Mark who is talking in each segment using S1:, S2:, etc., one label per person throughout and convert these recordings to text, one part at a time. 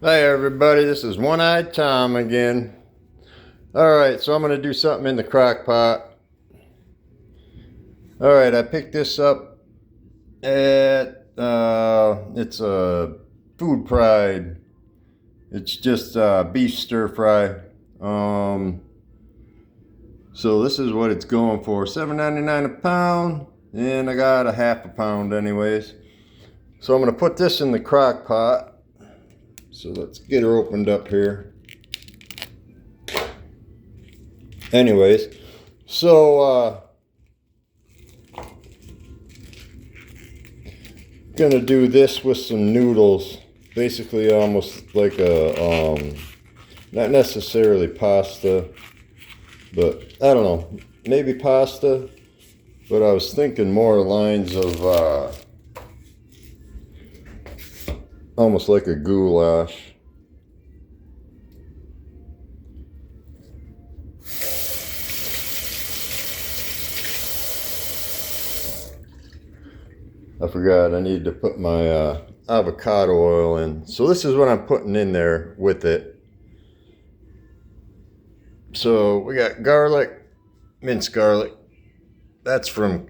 S1: Hi everybody, this is One-Eyed Tom again. Alright, so I'm going to do something in the crock pot. Alright, I picked this up at, it's a Food Pride. It's just beef stir fry. So this is what it's going for, $7.99 a pound, and I got a half a pound anyways. So I'm going to put this in the crock pot. So let's get her opened up here. Anyways, so gonna do this with some noodles, basically almost like a not necessarily pasta, but I don't know, maybe pasta, but I was thinking more lines of almost like a goulash. I forgot I need to put my avocado oil in. So this is what I'm putting in there with it. So we got garlic, minced garlic. That's from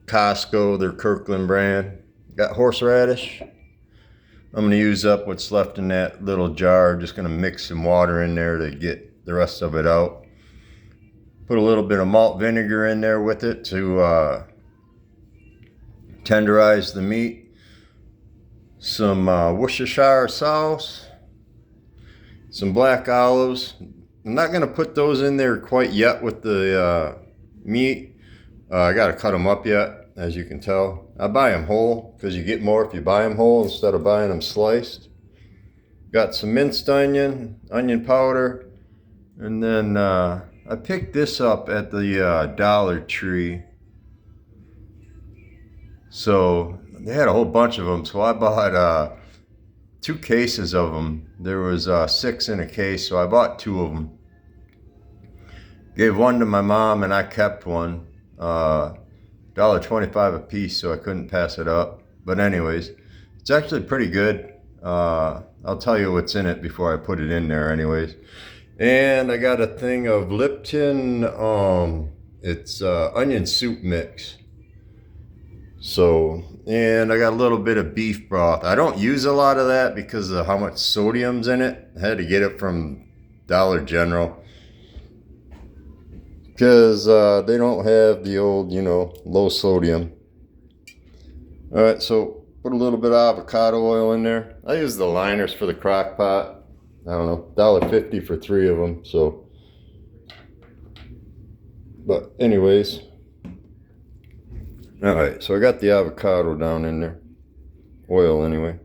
S1: Costco, their Kirkland brand. Got horseradish. I'm going to use up what's left in that little jar. Just going to mix some water in there to get the rest of it out. Put a little bit of malt vinegar in there with it to tenderize the meat. Some Worcestershire sauce. Some black olives. I'm not going to put those in there quite yet with the meat. I got to cut them up yet, as you can tell. I buy them whole because you get more if you buy them whole instead of buying them sliced. Got some minced onion powder, and then I picked this up at the Dollar Tree. So they had a whole bunch of them, so I bought 2 cases of them. There was 6 in a case, so I bought 2 of them. Gave one to my mom, and I kept one. $1.25 a piece, so I couldn't pass it up. But anyways, it's actually pretty good. I'll tell you what's in it before I put it in there anyways. And I got a thing of Lipton, it's onion soup mix. So, and I got a little bit of beef broth. I don't use a lot of that because of how much sodium's in it. I had to get it from Dollar General. Because they don't have the old, low sodium. Alright, so put a little bit of avocado oil in there. I use the liners for the crock pot. I don't know, $1.50 for 3 of them, so. But anyways. Alright, so I got the avocado down in there. Oil anyway.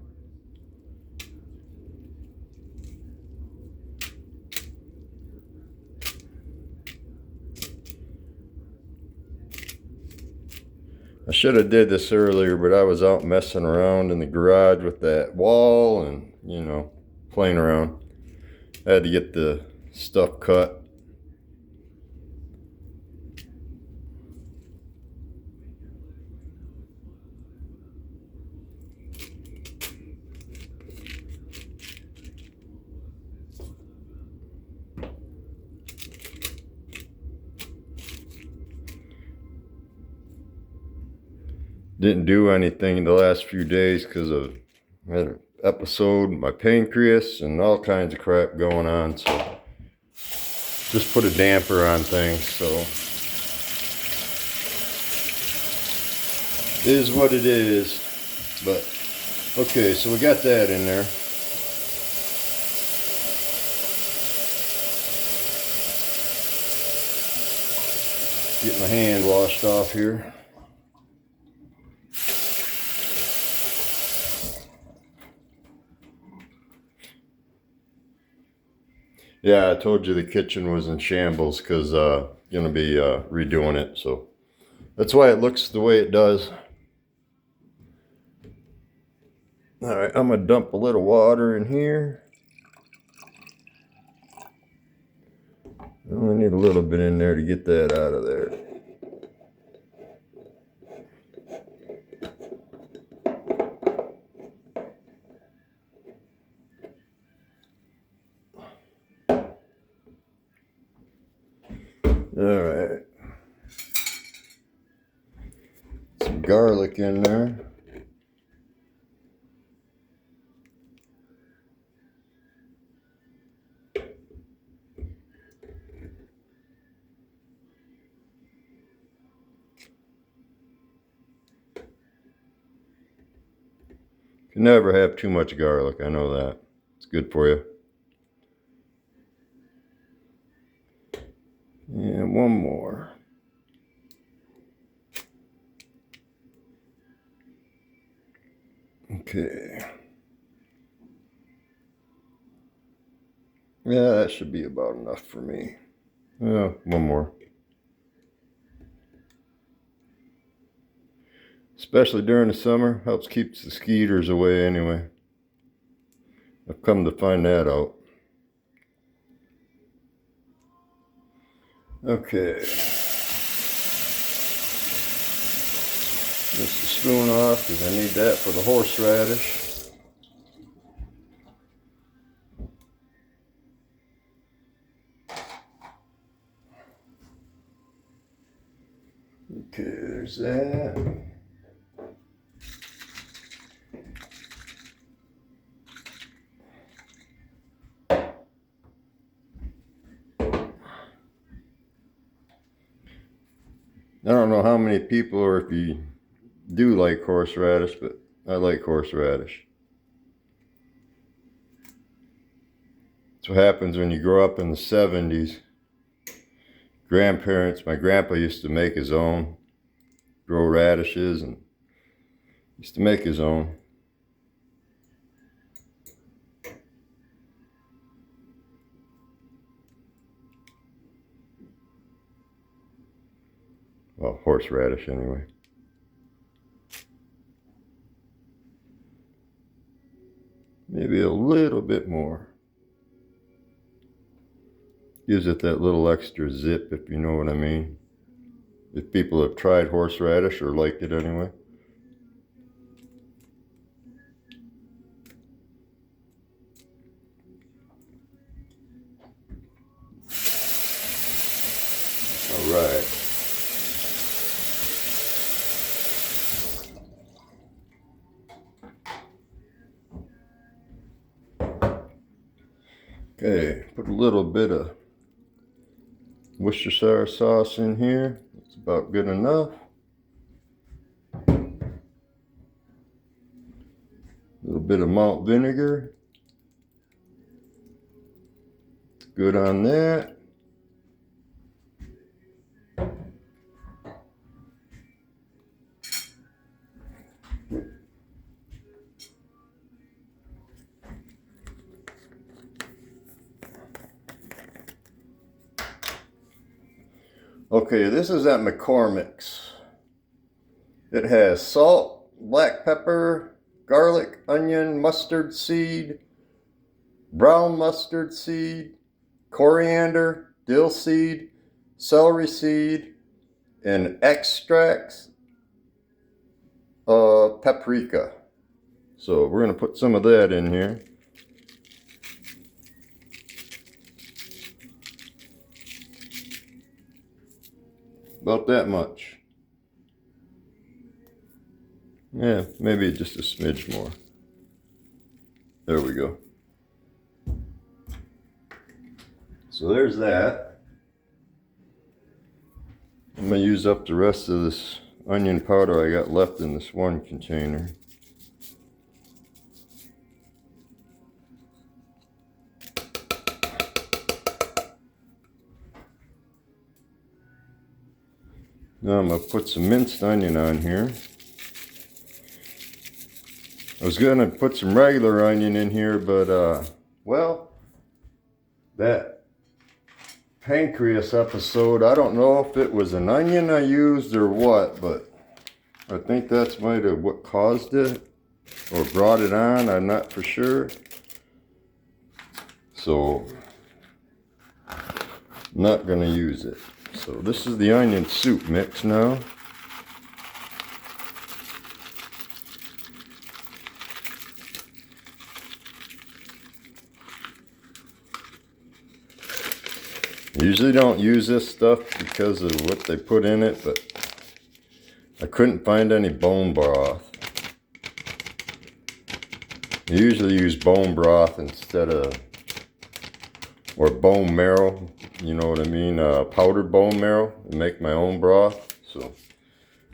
S1: I should have did this earlier, but I was out messing around in the garage with that wall and, playing around. I had to get the stuff cut. Didn't do anything the last few days because of I had an episode, my pancreas, and all kinds of crap going on. So just put a damper on things. So it is what it is. But okay, so we got that in there. Get my hand washed off here. Yeah, I told you the kitchen was in shambles because gonna be redoing it, so that's why it looks the way it does. All right, I'm gonna dump a little water in here. I only need a little bit in there to get that out of there. Alright. Some garlic in there. You never have too much garlic, I know that. It's good for you. And one more. Okay. Yeah, that should be about enough for me. Yeah, one more. Especially during the summer, helps keep the skeeters away anyway. I've come to find that out. Okay. Rinse the spoon off because I need that for the horseradish. Okay, there's that. I don't know how many people, or if you do like horseradish, but I like horseradish. That's what happens when you grow up in the 70s. My grandpa used to make his own, grow radishes, and used to make his own. Well, horseradish anyway. Maybe a little bit more. Gives it that little extra zip, if you know what I mean. If people have tried horseradish or liked it anyway. All right. Okay, put a little bit of Worcestershire sauce in here. It's about good enough. A little bit of malt vinegar. Good on that. Okay, this is at McCormick's. It has salt, black pepper, garlic, onion, mustard seed, brown mustard seed, coriander, dill seed, celery seed, and extracts of paprika. So we're going to put some of that in here. About that much. Yeah, maybe just a smidge more. There we go. So there's that. I'm going to use up the rest of this onion powder I got left in this one container. Now I'm going to put some minced onion on here. I was going to put some regular onion in here, but, well, that pancreas episode, I don't know if it was an onion I used or what, but I think that's might have what caused it or brought it on. I'm not for sure. So, I'm not going to use it. So this is the onion soup mix now. I usually don't use this stuff because of what they put in it, but I couldn't find any bone broth. I usually use bone broth instead of, or bone marrow, you know what I mean, powdered bone marrow, and make my own broth. So,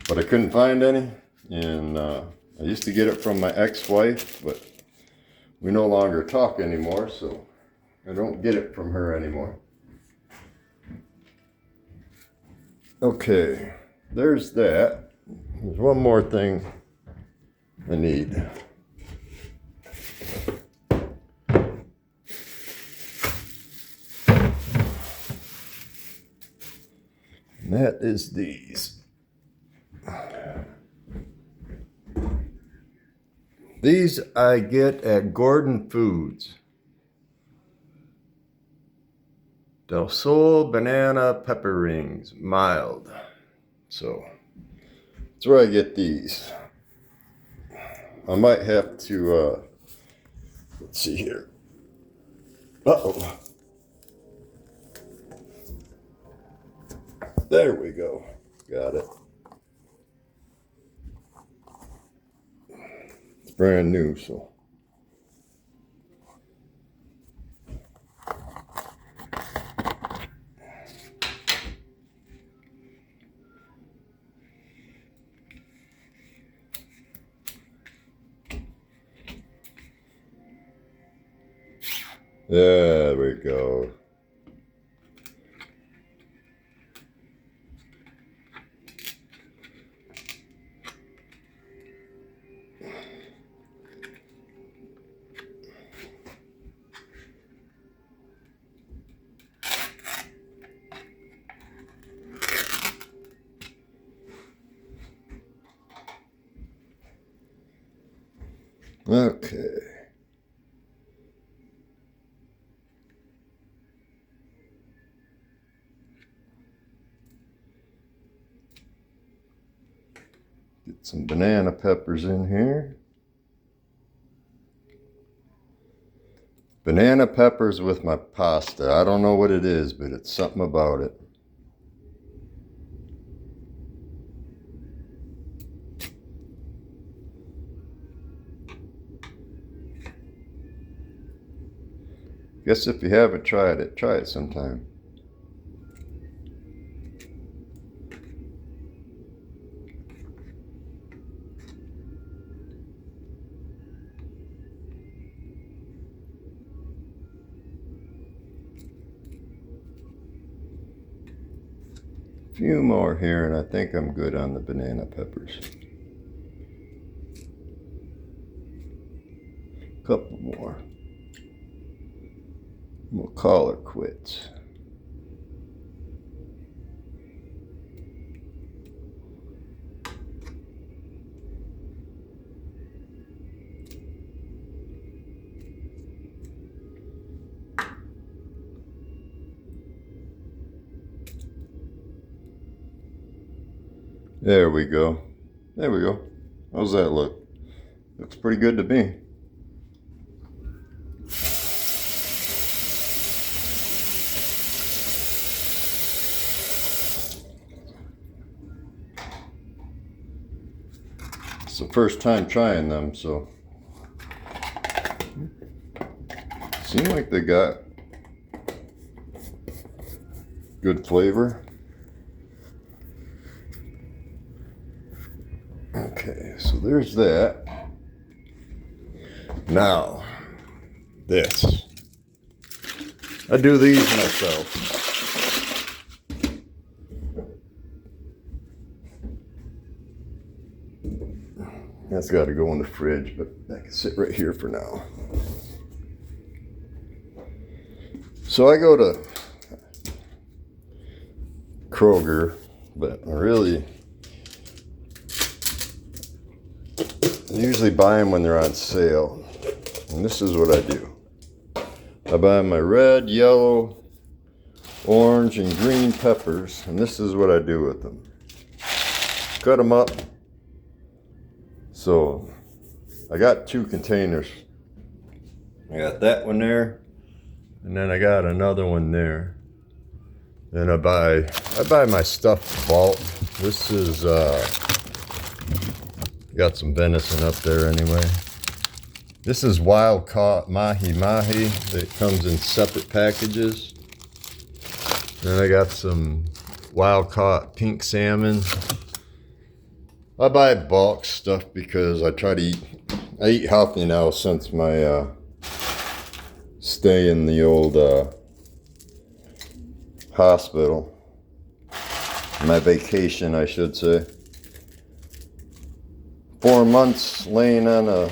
S1: but I couldn't find any, and I used to get it from my ex-wife, but we no longer talk anymore, so I don't get it from her anymore. Okay, there's that. There's one more thing I need. And that is these. These I get at Gordon Foods. Del Sol banana pepper rings, mild. So that's where I get these. I might have to, let's see here. Uh-oh. There we go. Got it. It's brand new, so. There we go. Okay. Get some banana peppers in here. Banana peppers with my pasta. I don't know what it is, but it's something about it. Guess if you haven't tried it, try it sometime. A few more here, and I think I'm good on the banana peppers. A couple more. We'll call her quits. There we go. There we go. How's that look? Looks pretty good to me. It's the first time trying them, so seem like they got good flavor. Okay, so there's that. Now, this. I do these myself. That's got to go in the fridge, but that can sit right here for now. So I go to Kroger, but I usually buy them when they're on sale. And this is what I do. I buy my red, yellow, orange, and green peppers, and this is what I do with them. Cut them up. So I got 2 containers. I got that one there, and then I got another one there. And I buy my stuff bulk. This is got some venison up there anyway. This is wild caught mahi that comes in separate packages. And I got some wild caught pink salmon. I buy bulk stuff because I eat healthy now since my stay in the old hospital. My vacation, I should say. 4 months laying on a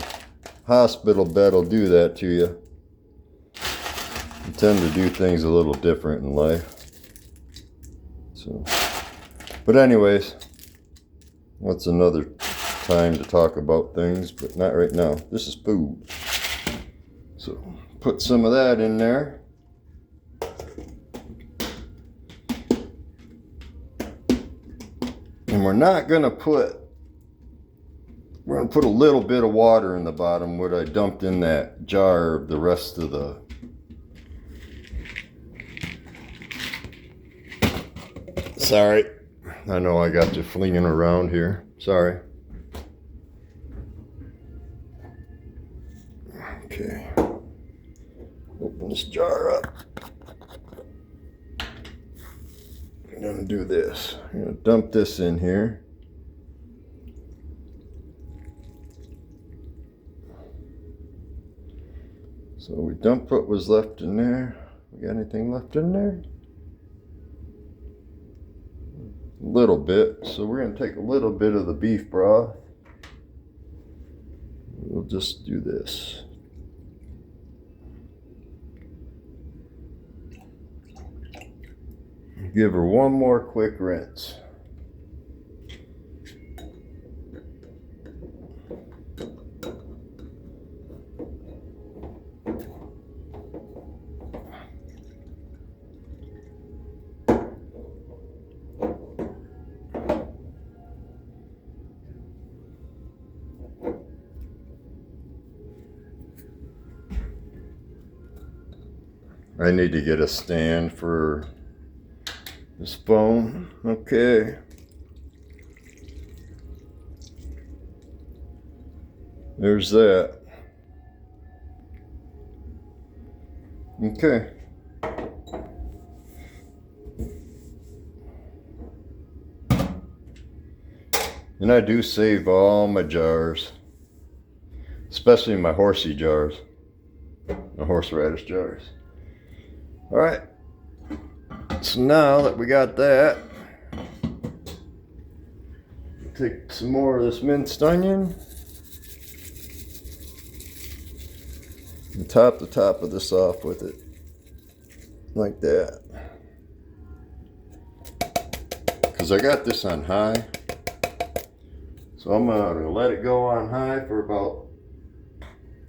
S1: hospital bed will do that to you. You tend to do things a little different in life. So, but anyways, what's another time to talk about things, but not right now. This is food. So put some of that in there. And we're going to put a little bit of water in the bottom, what I dumped in that jar of the rest of the sorry, I know I got you flinging around here. Sorry. Okay. Open this jar up. I'm gonna do this. I'm gonna dump this in here. So we dumped what was left in there. We got anything left in there? A little bit. So we're gonna take a little bit of the beef broth. We'll just do this. Give her one more quick rinse. I need to get a stand for this phone. Okay. There's that. Okay. And I do save all my jars, especially my horsey jars, my horseradish jars. All right. So now that we got that, take some more of this minced onion and top the top of this off with it, like that. Because I got this on high, so I'm gonna let it go on high for about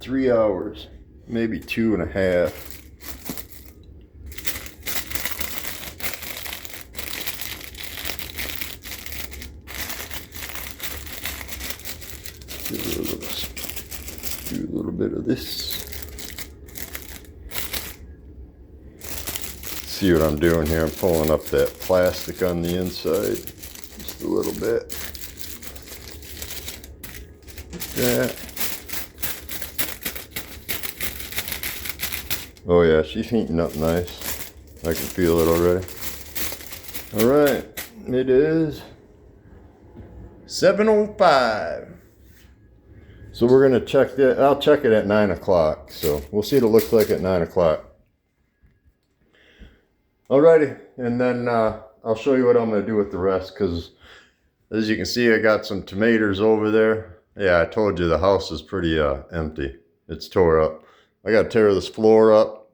S1: 3 hours, maybe 2.5. Do a little bit of this. See what I'm doing here? I'm pulling up that plastic on the inside just a little bit. Like that. Oh yeah, she's heating up nice. I can feel it already. All right, it is 7:05. So we're gonna check that. I'll check it at 9 o'clock. So we'll see what it looks like at 9 o'clock. Alrighty, and then I'll show you what I'm gonna do with the rest. Because as you can see, I got some tomatoes over there. Yeah, I told you the house is pretty empty. It's tore up. I gotta tear this floor up.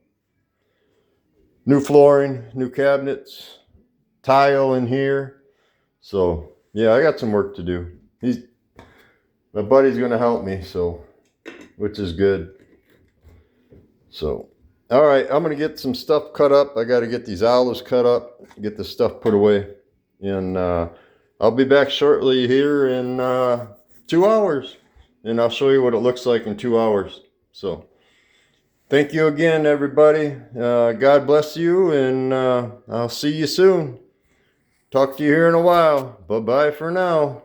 S1: New flooring, new cabinets, tile in here. So yeah, I got some work to do. My buddy's gonna help me, so, which is good. So, all right, I'm gonna get some stuff cut up. I gotta get these olives cut up, get the stuff put away. And I'll be back shortly here in 2 hours. And I'll show you what it looks like in 2 hours. So, Thank you again, everybody. God bless you, and I'll see you soon. Talk to you here in a while. Bye-bye for now.